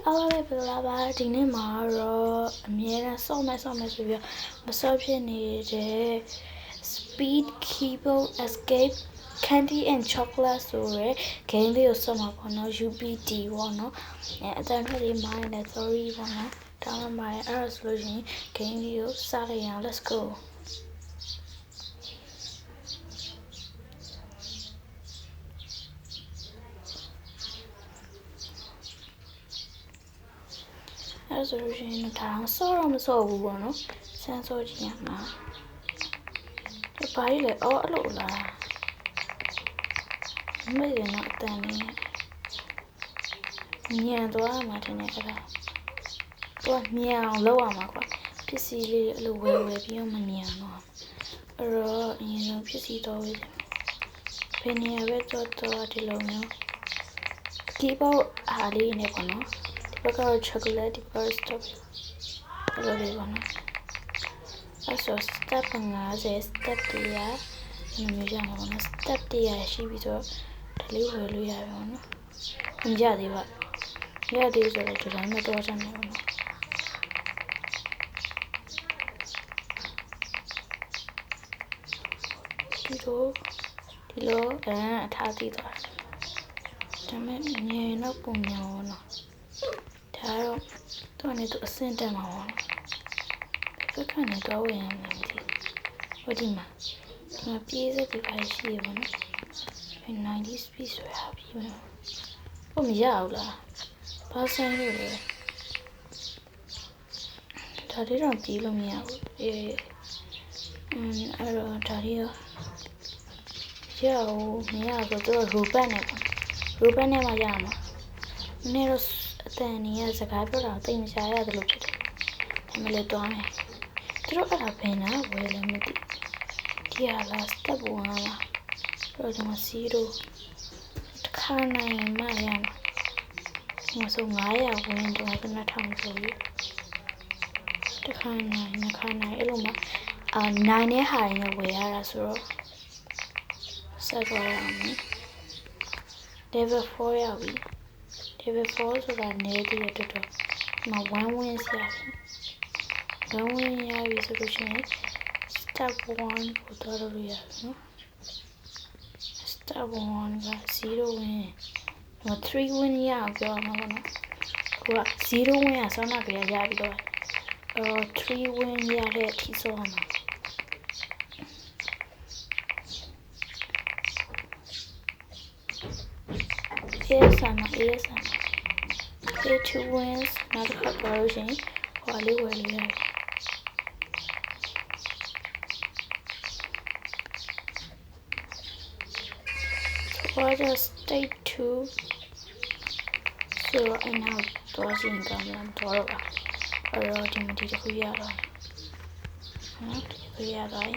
အားလုံးပဲလာပါဒီနေ့မှာတော့အမြဲတမ်းစောင့်မယ်ဆိုပြီးမစောဖြစ်နေတဲ့ Speed Keyboard Escape Candy and Chocolate ဆိုတဲ့ game လေးကိုစောင့်မှာပေါ့နော် UPD ပေါ့နော်အတန်းထွက်လေးမိုင်းနဲ့ sorry ပေါ့နော်တောင်းပါရအဲ့ဒါဆိုလို့ရှိရင် game လေးကိုစလိုက်ရအောင် let's goအဲ့ဆိုလို့ရှိရင်ဒါတော့စောတော့မစောဘူးပေါ့နော်စမ်းစောကြည့်ရမှာဘာကြီးလဲအော်အဲ့လိုလားမင်းလည်းတော့အတန်လေးညံသွားမှာတင်နေအဲ့ဒါတော့ညံအောင်လုပ်ရမှာကွာပစ္စည်းလေးအဲ့လိုဝယ်ပြီးတော့မညံတော့အဲ့တော့အရင်ဆုံးပစ္စည်းတော့ဝယ်ဖင်နေရပဲတော့ဒီလိုမျိုးဒီပေါ့အားလေးနဲ့ပေါ့နော်ဒီဘက်ကတော့ chocolate ဒီဘက်ကတော့ strawberry လိုလေးပေါ့နော်အဲ့ဆို step 50 step 100မျိုးရမှာပေါ့နော် step 100ရှိပြီဆိုတော့ဒါလေးဝယ်လို့ရပြီပေါ့နော်မရသေးပါရသေးဆိုတော့ဒီတိုင်းမတော့ချင်ဘူးပေါ့နော်ဒီလိုအထားသိသွားဒါမဲ့ငယ်တော့ပုံညာပေါ့နော်ဒါတော့တော့နေတော့အဆင့်တက်မှာပေါ့နော်ဘက်ကနေတော့ဝင်ရမယ်ဒီဟိုဒီမှာပြေးစက်ဒီပါရှိရပါနော်90 speed ဆိုရပြီဘုမရဘူးလားဘာဆိုင်လို့လဲဒါလေးတော့ပြေးလို့မရဘူးအဲ့တော့ဒါလေးရောမရဘူးတော့ရူပတ်နဲ့ပေါ့ရူပတ်နဲ့မှရမှာနည်းတော့အတန်နေရစကားပြောတာသိမရှာရတယ်လို့ဖြစ်တယ်ဒါမှလည်းတွားမယ်သူတို့အဲ့ဒါဘယ်နာဝယ်လဲမသိဒီဟာလား step 1လားတော့ဒီမှာ0တစ်ခါနိုင်မှရမှာဒီမှာဆို900ဝင်တော့ကနထောင်ဆိုပြီးတစ်ခါနိုင်နှစ်ခါနိုင်အဲ့လိုမှနိုင်တဲ့ဟာရင်းဝယ်ရတာဆိုတော့ဆက်သွားရအောင် level 4ရောက်ပြီ level 4ဆိုတာနည်းသေးတဲ့တော်တော်မှာ1 win ရပြီ1 win ရပြီဆိုလို့ရှိရင် step 1ကိုတော့လို့ရနော် step 1က0 win 3 win ရအောင်ပြောမှာပေါ့နော်ကိုက0 win ဆောင်းနာကြရပြီးတော့3 win ရတဲ့အထိဆိုအောင်ASM 2 wins နောက်တစ်ခါပြောလို့ရှိရင်ဟိုလေးဝယ်လို့ရတယ်What is state 2 so I now တော့ရှင်းကမ်းလာတော့ပါအဲ့တော့ဒီမဒီတစ်ခုရတော့နော်ဒီခုရတော့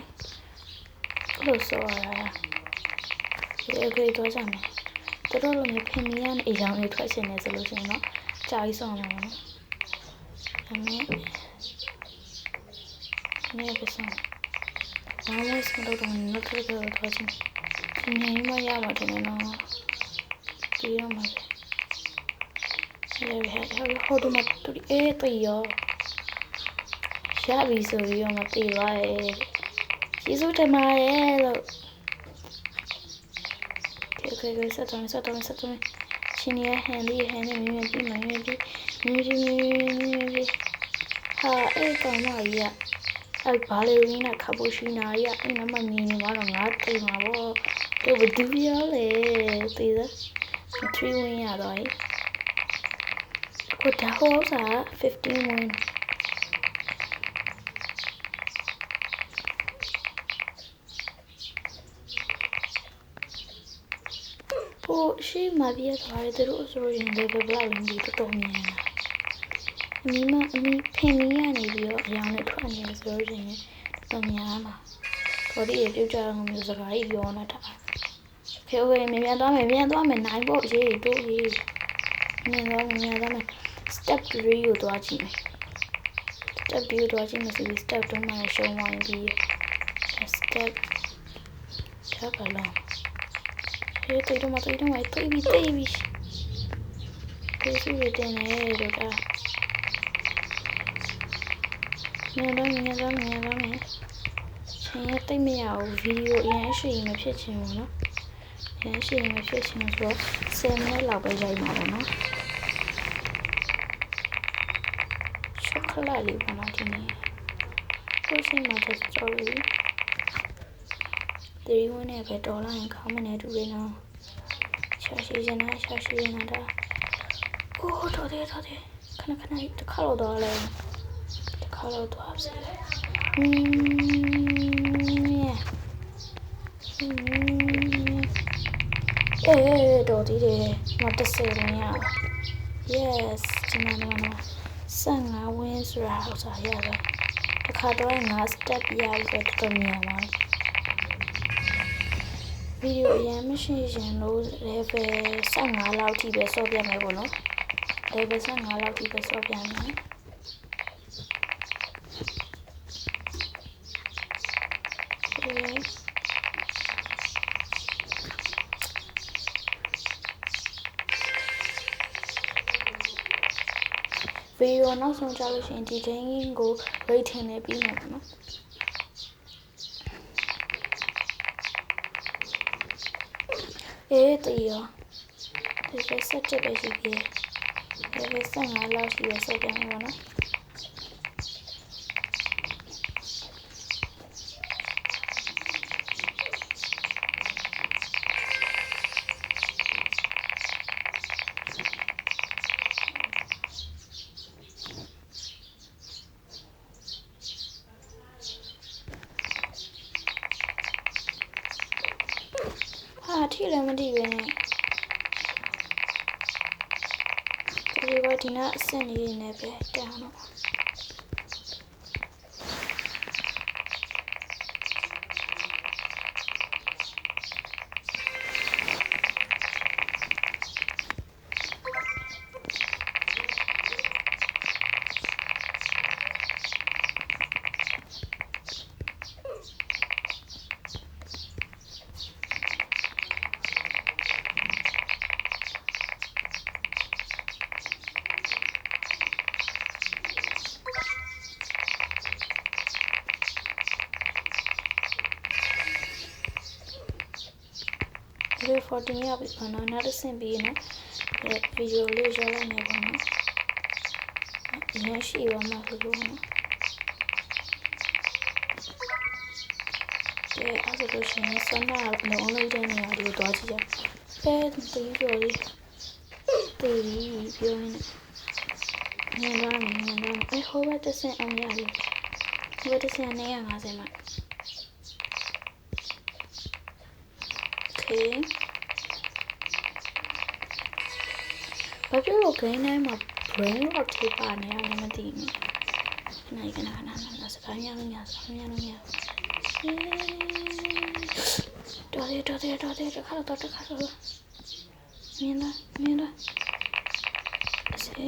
လို့ဆိုရတာဒီတော့ကြမယ်တော်တော်လေးဖင်မီရနဲ့အရောင်လေးထွက်ရှင်နေဆိုလို့ရှိရင်တော့ကြာကြီးဆောင်မှာပေါ့နော်ဒါနဲ့ပစံဘာလို့စတော့တော့နောက်ထပ်တော့ထွက်ရှင်ဒီနေ့မှရမှာတယ်နော်ဒီရမှာဟိုဒီမှာတူတေးရောရပြီဆိုပြီးတော့မတေးပါရဲ့ကျေးဇူးတင်ပါတယ်လို့Okay, set on. Chini handy, maybe. Ha, come on, yeah. A ballerina, capuchina, yeah, in a manini, one on art, they would do your 3 win, right? Put the horse at 15 win. She might be a the rose or in the blowing the Totomia. Me penny and you young at 20 years virgin Tomiana. For the future music, I own at okay, maybe I don't and I bought ye, do ye. Step 3 you watching. Step 2 watching me, step to my show one be a step. Tap along. Tôi đâu mà baby ဖေးစုရတင်နေလို့ဒါမြန်တော့မယ်ချိန်ရတိတ်မရဘူးဗီဒီယိုအရင်ရှိရင်မဖြစ်ချင်ဘူးနော်အရင်ရှိရင်မဖြစ်ချင်ဆိုတော့10မိနစ်လောက်ပဲရိုက်မှာပေါ့နော်ချောကလက်လေးပေါ့နော်ဒီနေ့ကိုယ်စိတ်မှာတက်ကြော်လို့31နဲ့ပဲတော်လာရင်ခေါင်းမနေတူရနော်ရှာရှိနေတာဒါအိုးတော်တယ်ခဏတစ်ခါတော့တော့လဲတစ်ခါတော့တော့စီတော်သေးတယ်မတဆယ်ရ yes ဒီမှာ15ဝင်းဆိုတာဟောစားရတယ်တစ်ခါတော့5 step ရပြီးတော့တော်များပါဗီဒီယိုအရင်မရှိရင်လို့ level 15လောက်ထိပဲဆော့ပြမယ်ပေါ့နော် level 15လောက်ထိပဲဆော့ပြမယ်ဗီဒီယိုနောက်ဆုံးကြလို့ရှိရင်ဒီ game ကို rating နဲ့ပြီးမှာပေါ့နော်တီးရောဒီ17ပဲရှိသေးတယ်level 15လောက်ရှိရဆော့ပြမယ်ပေါ့နော်ထိလည်းမထိပဲနဲ့ဒီဘာဒီနာအဆင့်လေးနဲ့ပဲတောင်းတော့14ရပြီပေါ့နော်နောက်တစ်ဆင့်ပြီးနော်ဗီဒီယိုလေးရိုက်လိုက်မယ်ပေါ့နော်ရရှိပါမှာဆိုလို့နော်အဲ့ဒါလို့ရှိရင်ဆန္ဒလုံးလုံးတဲ့နေရာလေးကိုတွားကြည့်ရတီးကြော်လေးတီးပြောနေမြင်တော့ဟိုဘက်တစ်ဆင့်အောင်ရပြီဟိုဘက်တစ်ဆင့်250မှာဘာဖြစ်လို့ game တိုင်းမှာ brain rot ထိပါနေရလဲမသိဘူး။နိုင်ကနာစကားများလို့များတော်တယ်တခါတော့မြင်လားစေ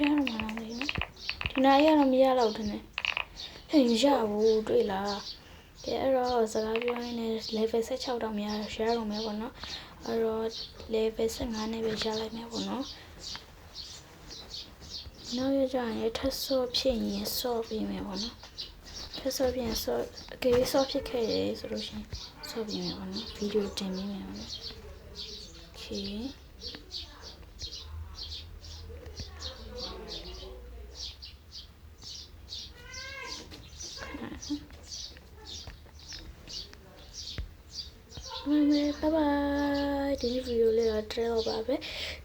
ခေရမှာလားဒီနားရတော့မရတော့တယ်နဲ့ဟဲ့ရဘူးတွေ့လားကဲအဲ့တော့စကားပြောရင်းနဲ့ level 16တော့မရတော့ share လုပ်မယ်ပေါ့နော်အဲ့တော့ level 15နဲ့ပဲရလိုက်မယ်ပေါ့နော်နောက်ရကြရင်ထပ်ဆော့ဖြစ်ရင်ဆော့ပြီးမယ်ပေါ့နော်ထပ်ဆော့ဖြစ်ရင်ဆော့အကယ်၍ဆော့ဖြစ်ခဲ့တယ်ဆိုလို့ရှိရင်ဆော့ပြီးမယ်ပေါ့နော်ဗီဒီယိုတင်ပြီးမယ်ပေါ့နော်โอเคbye bye ဒီဗီဒီယိုလေးတော့ trail ပါပဲ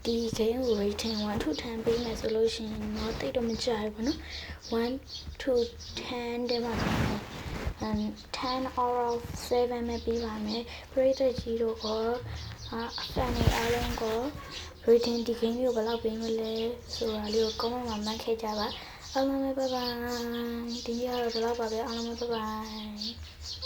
ဒီ game ကို rating 1 to 10ပေးမယ်ဆိုလို့ရှိရင်တော့တိတ်တော့မကြရဘူးเนาะ1 to 10တဲ့မှာ10 out of 7ပဲပေးပါမယ်ပရိသတ်ကြီးတို့fan တွေအားလုံးကို rating ဒီ game ကိုဘယ်လောက်ပေးမလဲဆိုတာလေးကို comment မှာမှတ်ခဲ့ကြပါအားလုံးပဲ bye bye ဒီနေ့ကတော့ဒီလောက်ပါပဲအားလုံးပဲ bye bye